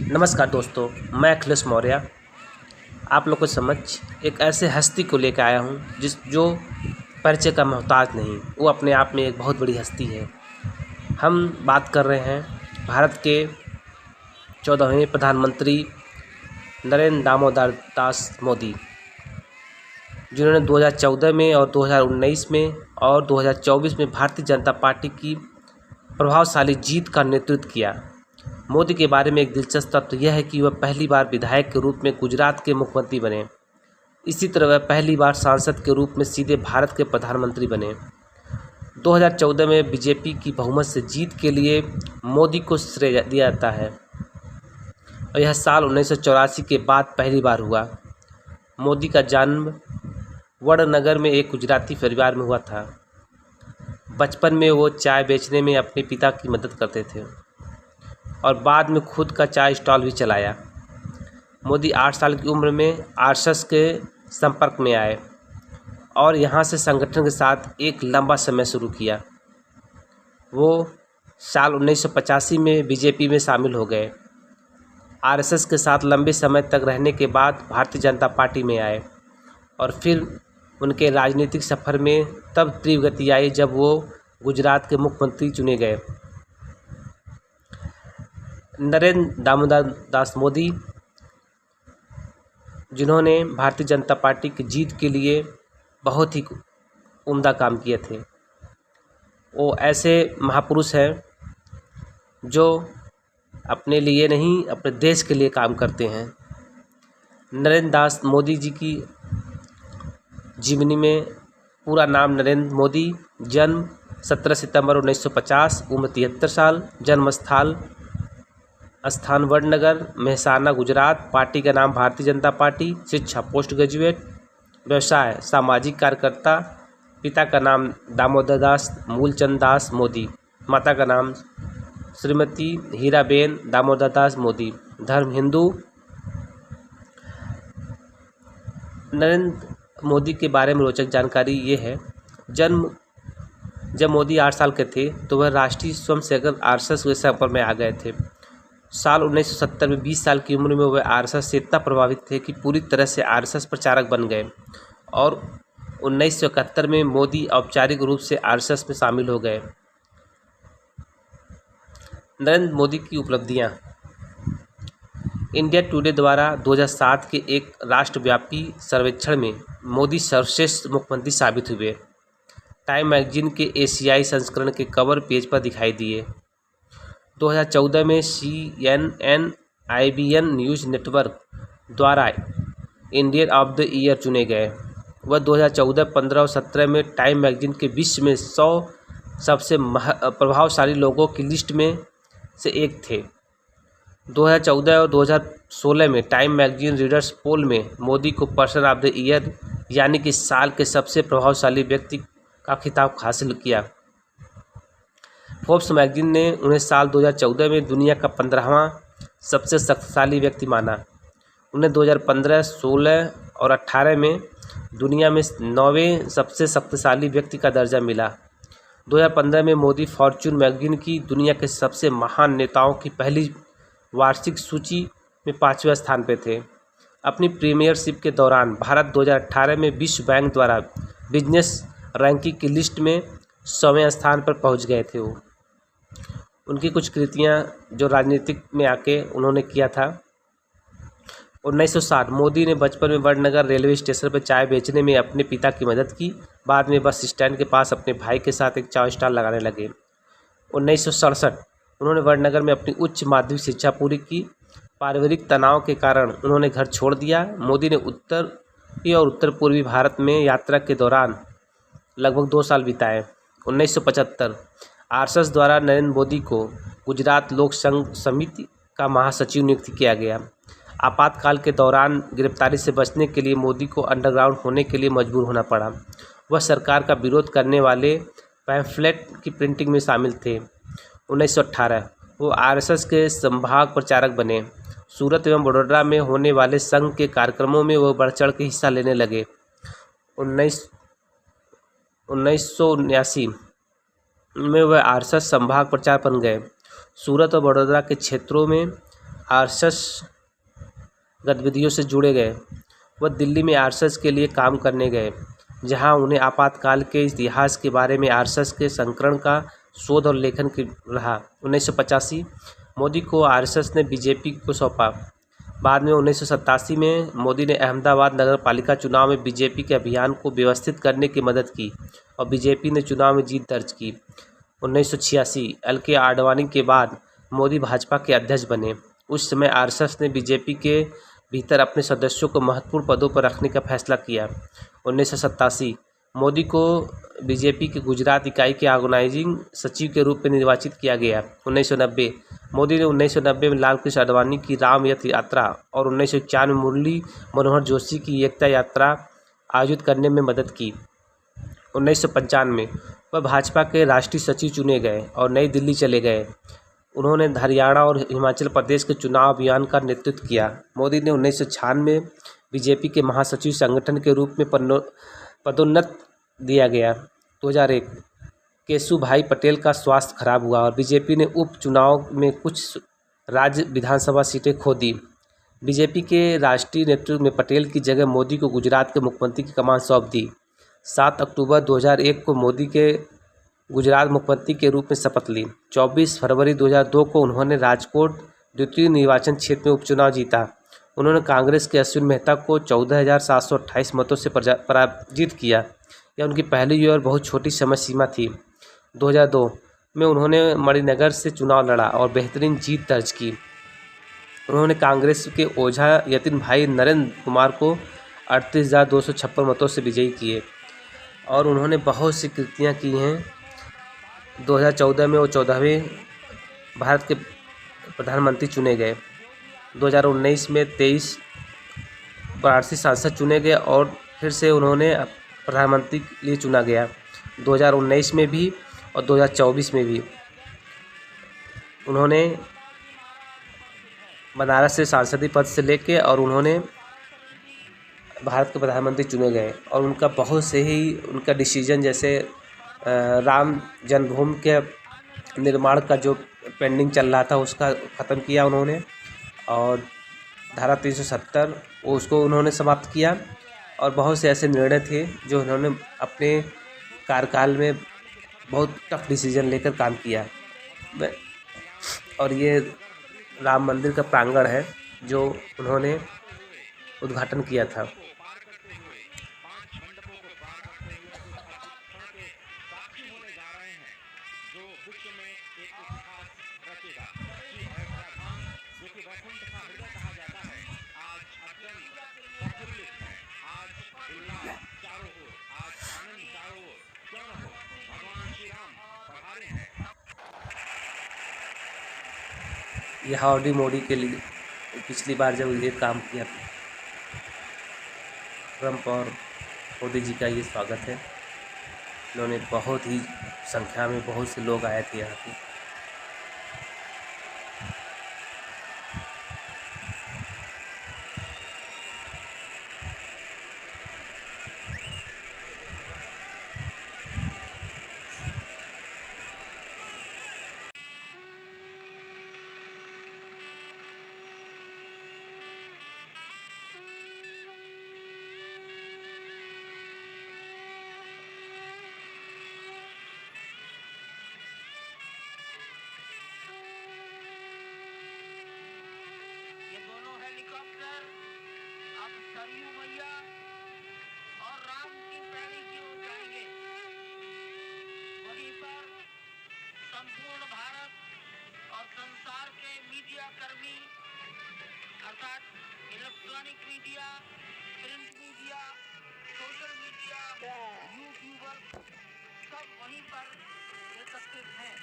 नमस्कार दोस्तों, मैं अखिलेश मौर्य आप लोग को समक्ष एक ऐसे हस्ती को लेकर आया हूँ जो परिचय का मोहताज नहीं, वो अपने आप में एक बहुत बड़ी हस्ती है। हम बात कर रहे हैं भारत के 14वें प्रधानमंत्री नरेंद्र दामोदर दास मोदी, जिन्होंने 2014 में और 2019 में और 2024 में भारतीय जनता पार्टी की प्रभावशाली जीत का नेतृत्व किया। मोदी के बारे में एक दिलचस्प तथ्य यह है कि वह पहली बार विधायक के रूप में गुजरात के मुख्यमंत्री बने। इसी तरह वह पहली बार सांसद के रूप में सीधे भारत के प्रधानमंत्री बने। 2014 में बीजेपी की बहुमत से जीत के लिए मोदी को श्रेय दिया जाता है और यह साल 1984 के बाद पहली बार हुआ। मोदी का जन्म वडनगर में एक गुजराती परिवार में हुआ था। बचपन में वो चाय बेचने में अपने पिता की मदद करते थे और बाद में खुद का चाय स्टॉल भी चलाया। मोदी 8 साल की उम्र में आरएसएस के संपर्क में आए और यहाँ से संगठन के साथ एक लंबा समय शुरू किया। वो साल 1985 में बीजेपी में शामिल हो गए। आरएसएस के साथ लंबे समय तक रहने के बाद भारतीय जनता पार्टी में आए और फिर उनके राजनीतिक सफ़र में तब तीव्र गति आई जब वो गुजरात के मुख्यमंत्री चुने गए। नरेंद्र दामोदर दास मोदी, जिन्होंने भारतीय जनता पार्टी की जीत के लिए बहुत ही उम्दा काम किए थे, वो ऐसे महापुरुष हैं जो अपने लिए नहीं अपने देश के लिए काम करते हैं। नरेंद्र दास मोदी जी की जीवनी में पूरा नाम नरेंद्र मोदी, जन्म 17 सितंबर 1950, उम्र 73 साल, जन्म स्थान वडनगर, मेहसाना, गुजरात, पार्टी का नाम भारतीय जनता पार्टी, शिक्षा पोस्ट ग्रेजुएट, व्यवसाय सामाजिक कार्यकर्ता, पिता का नाम दामोदर दास मूलचंद दास मोदी, माता का नाम श्रीमती हीराबेन दामोदर दास मोदी, धर्म हिंदू। नरेंद्र मोदी के बारे में रोचक जानकारी ये है, जब मोदी 8 साल के थे तो वह राष्ट्रीय स्वयंसेवक आरएसएस के संपर्क में आ गए थे। साल 1970 में 20 साल की उम्र में वह आरएसएस से इतना प्रभावित थे कि पूरी तरह से आरएसएस प्रचारक बन गए और 1971 में मोदी औपचारिक रूप से आरएसएस में शामिल हो गए। नरेंद्र मोदी की उपलब्धियां। इंडिया टुडे द्वारा 2007 के एक राष्ट्रव्यापी सर्वेक्षण में मोदी सर्वश्रेष्ठ मुख्यमंत्री साबित हुए। टाइम मैगजीन के एशियाई संस्करण के कवर पेज पर दिखाई दिए। 2014 में CNN IBN न्यूज़ नेटवर्क द्वारा इंडियन ऑफ द ईयर चुने गए। वह 2014, 15 और 17 में टाइम मैगजीन के विश्व में 100 सबसे प्रभावशाली लोगों की लिस्ट में से एक थे। 2014 और 2016 में टाइम मैगजीन रीडर्स पोल में मोदी को पर्सन ऑफ द ईयर यानी कि साल के सबसे प्रभावशाली व्यक्ति का खिताब हासिल किया। फोर्ब्स मैगजीन ने उन्हें साल 2014 में दुनिया का 15वां सबसे शक्तिशाली व्यक्ति माना। उन्हें 2015, 16 और 18 में दुनिया में 9वें सबसे शक्तिशाली व्यक्ति का दर्जा मिला। 2015 में मोदी फॉर्च्यून मैगजीन की दुनिया के सबसे महान नेताओं की पहली वार्षिक सूची में 5वें स्थान पर थे। अपनी प्रीमियरशिप के दौरान भारत 2018 में विश्व बैंक द्वारा बिजनेस रैंकिंग की लिस्ट में 100वें स्थान पर पहुंच गए थे। उनकी कुछ कृतियां जो राजनीतिक में आके उन्होंने किया था। 1960 मोदी ने बचपन में वडनगर रेलवे स्टेशन पर चाय बेचने में अपने पिता की मदद की। बाद में बस स्टैंड के पास अपने भाई के साथ एक चाय स्टॉल लगाने लगे। 1967 उन्होंने वडनगर में अपनी उच्च माध्यमिक शिक्षा पूरी की। पारिवारिक तनाव के कारण उन्होंने घर छोड़ दिया। मोदी ने उत्तरी और उत्तर पूर्वी भारत में यात्रा के दौरान लगभग 2 साल बिताए। 1975 आरएसएस द्वारा नरेंद्र मोदी को गुजरात लोक संघ समिति का महासचिव नियुक्त किया गया। आपातकाल के दौरान गिरफ्तारी से बचने के लिए मोदी को अंडरग्राउंड होने के लिए मजबूर होना पड़ा। वह सरकार का विरोध करने वाले पैम्फलेट की प्रिंटिंग में शामिल थे। 1918 वो आरएसएस के संभाग प्रचारक बने। सूरत एवं वडोदरा में होने वाले संघ के कार्यक्रमों में वो बढ़ चढ़ के हिस्सा लेने लगे। 1979 में वह आरएसएस संभाग प्रचारक बन गए। सूरत और वडोदरा के क्षेत्रों में आरएसएस गतिविधियों से जुड़े गए। वह दिल्ली में आरएसएस के लिए काम करने गए, जहां उन्हें आपातकाल के इतिहास के बारे में आरएसएस के संस्करण का शोध और लेखन रहा। 1985 मोदी को आरएसएस ने बीजेपी को सौंपा। बाद में 1987 में मोदी ने अहमदाबाद नगर पालिका चुनाव में बीजेपी के अभियान को व्यवस्थित करने की मदद की और बीजेपी ने चुनाव में जीत दर्ज की। 1986 एल.के. आडवाणी के बाद मोदी भाजपा के अध्यक्ष बने। उस समय आरएसएस ने बीजेपी के भीतर अपने सदस्यों को महत्वपूर्ण पदों पर रखने का फैसला किया। 1987 मोदी को बीजेपी के गुजरात इकाई के ऑर्गेनाइजिंग सचिव के रूप में निर्वाचित किया गया। 1990 मोदी ने 1990 में लाल कृष्ण आडवाणी की राम रथ यात्रा और 1991 में मुरली मनोहर जोशी की एकता यात्रा आयोजित करने में मदद की। 1995 वह भाजपा के राष्ट्रीय सचिव चुने गए और नई दिल्ली चले गए। उन्होंने हरियाणा और हिमाचल प्रदेश के चुनाव अभियान का नेतृत्व किया। मोदी ने 1996 बीजेपी के महासचिव संगठन के रूप में पदोन्नत दिया गया। 2001 केशुभाई पटेल का स्वास्थ्य खराब हुआ और बीजेपी ने उपचुनाव में कुछ राज्य विधानसभा सीटें खो दी। बीजेपी के राष्ट्रीय नेतृत्व में पटेल की जगह मोदी को गुजरात के मुख्यमंत्री की कमान सौंप दी। 7 अक्टूबर 2001 को मोदी के गुजरात मुख्यमंत्री के रूप में शपथ ली। 24 फरवरी 2002 को उन्होंने राजकोट द्वितीय निर्वाचन क्षेत्र में उपचुनाव जीता। उन्होंने कांग्रेस के अश्विन मेहता को 14,728 मतों से पराजित किया। यह उनकी पहली और बहुत छोटी समय सीमा थी। 2002 में उन्होंने मणिनगर से चुनाव लड़ा और बेहतरीन जीत दर्ज की। उन्होंने कांग्रेस के ओझा यतिन भाई नरेंद्र कुमार को 38,256 मतों से विजयी किए और उन्होंने बहुत सी कृतियाँ की हैं। 2014 में वो 14वें भारत के प्रधानमंत्री चुने गए। 2019 में 23 वाराणसी सांसद चुने गए और फिर से उन्होंने प्रधानमंत्री के लिए चुना गया। 2019 में भी और 2024 में भी उन्होंने बनारस से सांसदीय पद से लेके और उन्होंने भारत के प्रधानमंत्री चुने गए और उनका बहुत से ही उनका डिसीजन, जैसे राम जन्मभूमि के निर्माण का जो पेंडिंग चल रहा था उसका ख़त्म किया उन्होंने, और धारा 370 उसको उन्होंने समाप्त किया, और बहुत से ऐसे निर्णय थे जो उन्होंने अपने कार्यकाल में बहुत टफ डिसीजन लेकर काम किया। और ये राम मंदिर का प्रांगण है जो उन्होंने उद्घाटन किया था। ये हाउडी मोदी के लिए पिछली बार जब ये काम किया था, ट्रंप और मोदी जी का ये स्वागत है। इन्होंने बहुत ही संख्या में बहुत से लोग आए थे यहाँ पे। सरयू मैया और राम की पैड़ी की ओर जाएंगे। वहीं पर संपूर्ण भारत और संसार के मीडिया कर्मी अर्थात electronic media, print media, social media, YouTuber सब वहीं पर एकत्रित हैं।